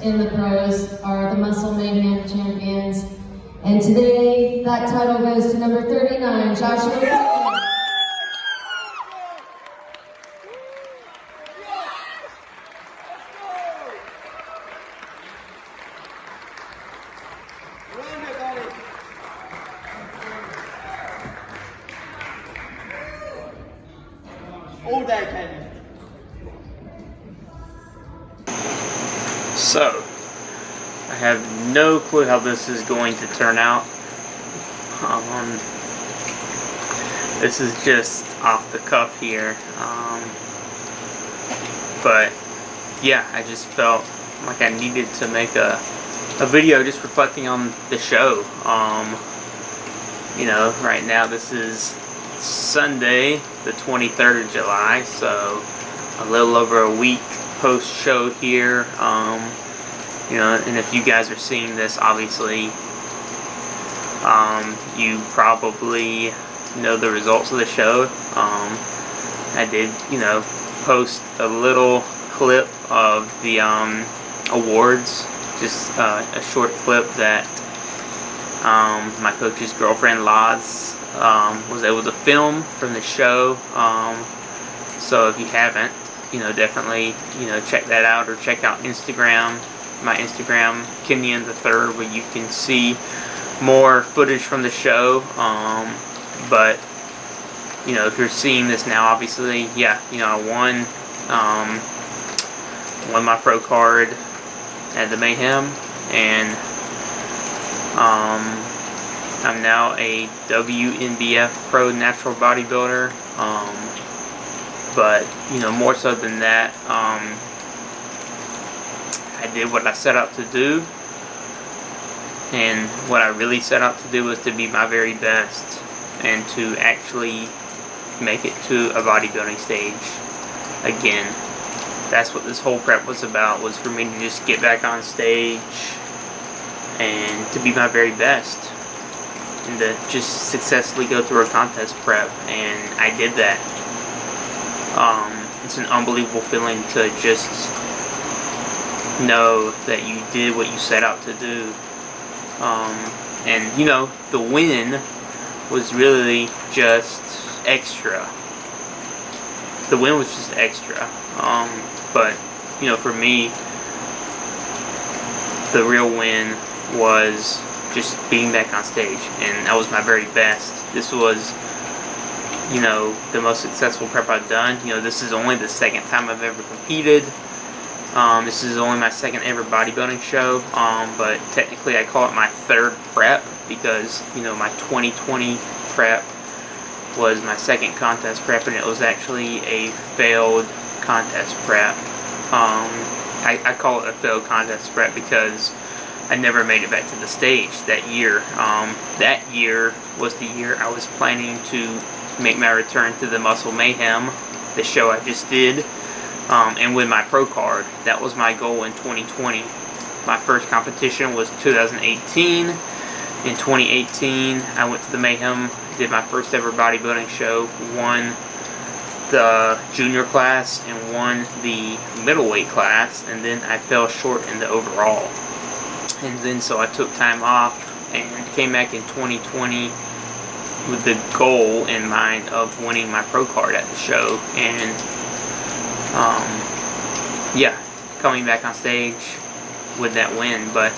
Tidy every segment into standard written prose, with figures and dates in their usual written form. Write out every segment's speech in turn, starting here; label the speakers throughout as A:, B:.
A: in the pros are the Muscle Mayhem champions. And today, that title goes to number 39, Joshua.
B: All day, Kenny.
C: So, I have no clue how this is going to turn out. This is just off the cuff here. But yeah, I just felt like I needed to make a video just reflecting on the show. You know, right now this is Sunday, the 23rd of July, so a little over a week post-show here. You know, and if you guys are seeing this, obviously, you probably know the results of the show. I did, you know, post a little clip of the awards, just a short clip that my coach's girlfriend, Laz, was able to film from the show. So if you haven't, you know, definitely, you know, check that out, or check out Instagram, my Instagram, Kenyon the Third, where you can see more footage from the show. But you know, if you're seeing this now, obviously, yeah, you know, I won my pro card at the Mayhem, and I'm now a WNBF pro natural bodybuilder. But you know, more so than that, I did what I set out to do, and what I really set out to do was to be my very best and to actually make it to a bodybuilding stage again. That's what this whole prep was about, was for me to just get back on stage and to be my very best, and to just successfully go through a contest prep, and I did that. It's an unbelievable feeling to just know that you did what you set out to do. And you know, the win was really just extra. The win was just extra. But you know, for me, the real win was just being back on stage, and that was my very best. This was, you know, the most successful prep I've done. You know, this is only the second time I've ever competed. This is only my second ever bodybuilding show, but technically I call it my third prep, because, you know, my 2020 prep was my second contest prep, and it was actually a failed contest prep. I call it a failed contest prep because I never made it back to the stage that year. That year was the year I was planning to make my return to the Muscle Mayhem, the show I just did, and win my pro card. That was my goal in 2020. My first competition was 2018. In 2018, I went to the Mayhem, did my first ever bodybuilding show, won the junior class and won the middleweight class, and then I fell short in the overall. And then so I took time off and came back in 2020 with the goal in mind of winning my pro card at the show, and yeah, coming back on stage with that win. But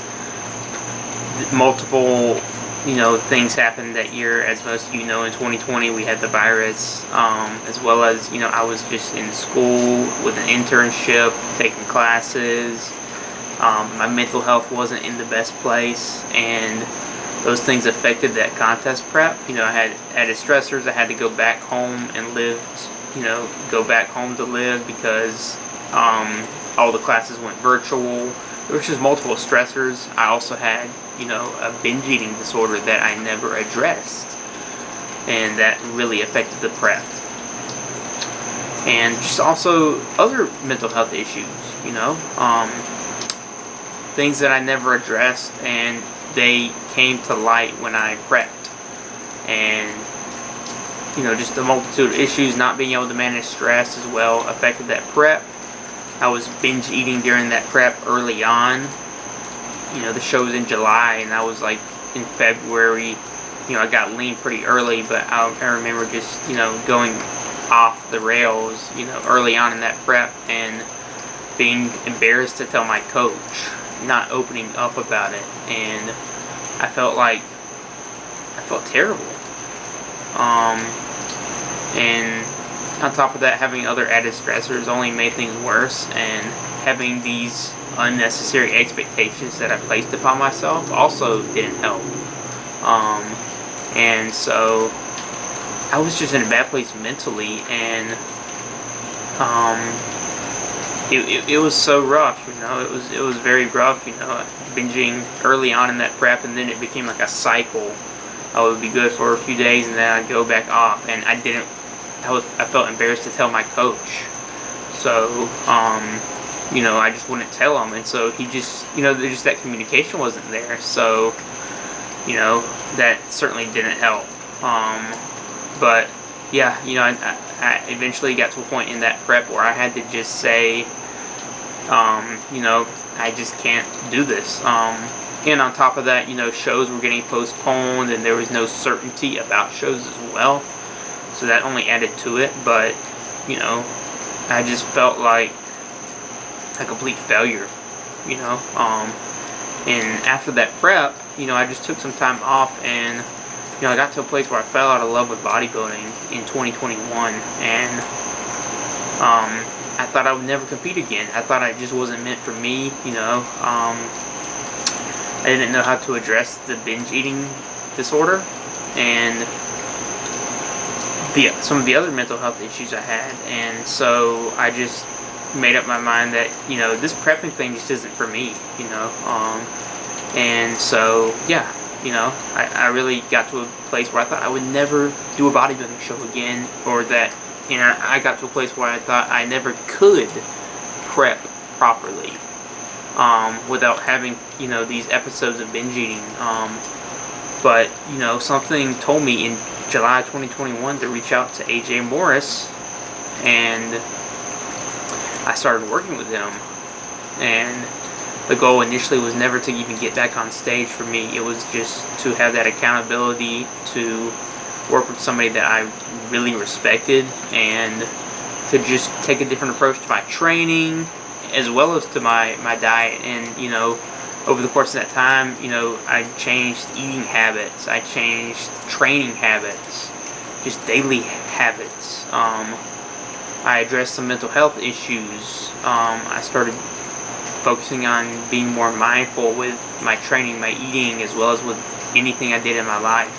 C: multiple, you know, things happened that year. As most of you know, in 2020 we had the virus, as well as, you know, I was just in school with an internship, taking classes. My mental health wasn't in the best place, and those things affected that contest prep. You know, I had added stressors. I had to go back home and live, you know, go back home to live, because all the classes went virtual. There was just multiple stressors. I also had, you know, a binge eating disorder that I never addressed, and that really affected the prep. And just also other mental health issues, you know, things that I never addressed, and they came to light when I prepped. And, you know, just a multitude of issues, not being able to manage stress as well, affected that prep. I was binge eating during that prep early on. You know, the show was in July, and I was like in February. You know, I got lean pretty early, but I remember just, you know, going off the rails, you know, early on in that prep, and being embarrassed to tell my coach, not opening up about it, and I felt terrible. And on top of that, having other added stressors only made things worse, and having these unnecessary expectations that I placed upon myself also didn't help. And so I was just in a bad place mentally, and it was so rough, you know. It was very rough, you know, binging early on in that prep, and then it became like a cycle. I would be good for a few days, and then I'd go back off, and I felt embarrassed to tell my coach. So, you know, I just wouldn't tell him, and so he just, you know, just that communication wasn't there. So, you know, that certainly didn't help. But yeah, you know, I eventually got to a point in that prep where I had to just say, you know, I just can't do this. And on top of that, you know, shows were getting postponed, and there was no certainty about shows as well. So that only added to it. But, you know, I just felt like a complete failure, you know. And after that prep, you know, I just took some time off, and, you know, I got to a place where I fell out of love with bodybuilding in 2021, and I thought I would never compete again. I thought it just wasn't meant for me, you know. I didn't know how to address the binge eating disorder and some of the other mental health issues I had, and so I just made up my mind that, you know, this prepping thing just isn't for me, you know. And so, yeah, you know, I really got to a place where I thought I would never do a bodybuilding show again, or that, you know, I got to a place where I thought I never could prep properly without having, you know, these episodes of binge eating. But, you know, something told me in July 2021 to reach out to AJ Morris, and I started working with him. And the goal initially was never to even get back on stage for me. It was just to have that accountability, to work with somebody that I really respected, and to just take a different approach to my training as well as to my diet. And, you know, over the course of that time, you know, I changed eating habits, I changed training habits, just daily habits. I addressed some mental health issues. I started focusing on being more mindful with my training, my eating, as well as with anything I did in my life.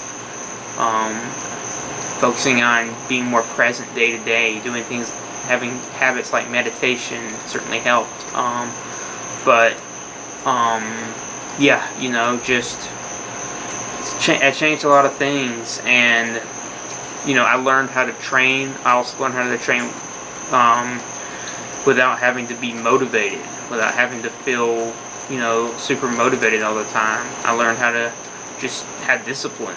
C: Focusing on being more present day to day, doing things, having habits like meditation certainly helped. Yeah, you know, just I changed a lot of things, and, you know, I learned how to train. I also learned how to train without having to be motivated, without having to feel, you know, super motivated all the time. I learned how to just have discipline,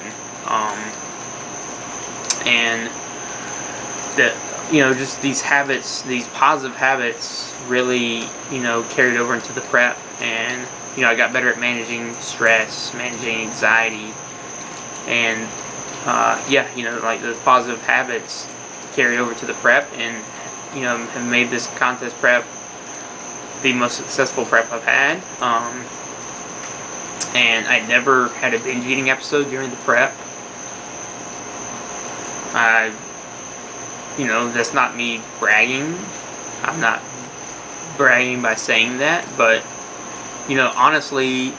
C: and that, you know, just these habits, these positive habits really, you know, carried over into the prep. And, you know, I got better at managing stress, managing anxiety, and yeah, you know, like the positive habits carried over to the prep, and, you know, have made this contest prep the most successful prep I've had. And I never had a binge eating episode during the prep. You know, that's not me bragging. I'm not bragging by saying that, but, you know, honestly,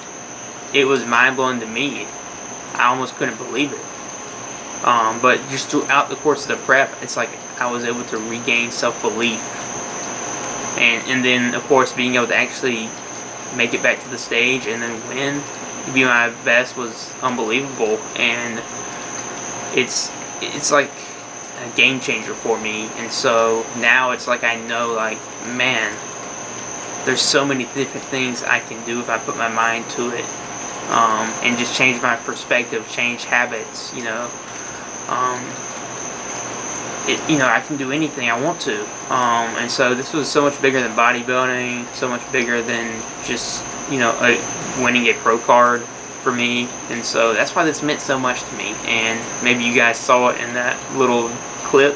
C: it was mind-blowing to me. I almost couldn't believe it. But just throughout the course of the prep, it's like I was able to regain self-belief. And then, of course, being able to actually make it back to the stage and then win, be my best, was unbelievable. And it's like a game changer for me. And so now it's like I know, like, man, there's so many different things I can do if I put my mind to it, and just change my perspective, change habits, you know. I can do anything I want to. And so this was so much bigger than bodybuilding, so much bigger than just, winning a pro card for me. And so that's why this meant so much to me. And maybe you guys saw it in that little clip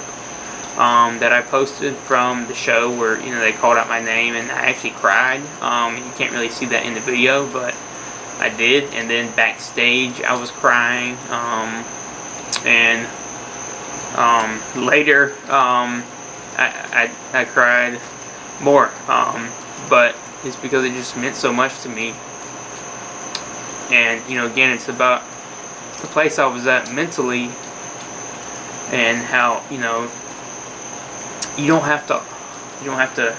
C: that I posted from the show where, they called out my name and I actually cried. You can't really see that in the video, but I did. And then backstage I was crying. And later, I cried more, but it's because it just meant so much to me. And again, it's about the place I was at mentally, and how you don't have to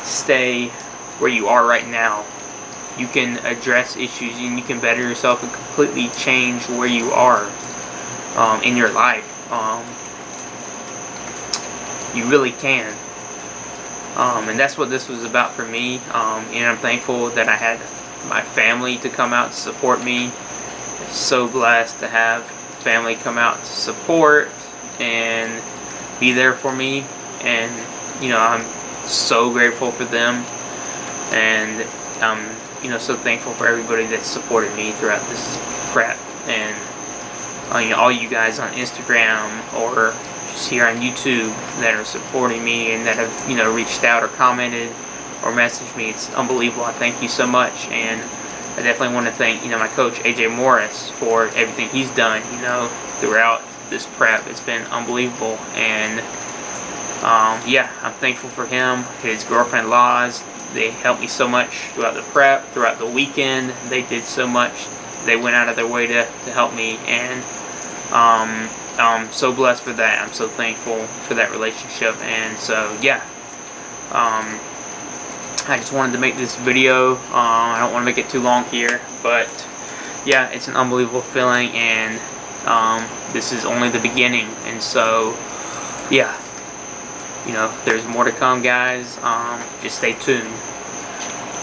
C: stay where you are right now. You can address issues and you can better yourself and completely change where you are in your life. You really can. And that's what this was about for me. And I'm thankful that I had my family to come out to support me. So blessed to have family come out to support and be there for me. And I'm so grateful for them. And I'm so thankful for everybody that supported me throughout this prep. And all you guys on Instagram or just here on YouTube that are supporting me and that have reached out or commented or messaged me. It's unbelievable. I thank you so much. And I definitely want to thank my coach AJ Morris for everything he's done throughout this prep. It's been unbelievable. And I'm thankful for him. His girlfriend Laz, they helped me so much throughout the prep, throughout the weekend. They did so much. They went out of their way to help me, and I'm so blessed for that. I'm so thankful for that relationship. And so I just wanted to make this video. I don't want to make it too long here, but it's an unbelievable feeling, and this is only the beginning. And so there's more to come, guys. Just stay tuned.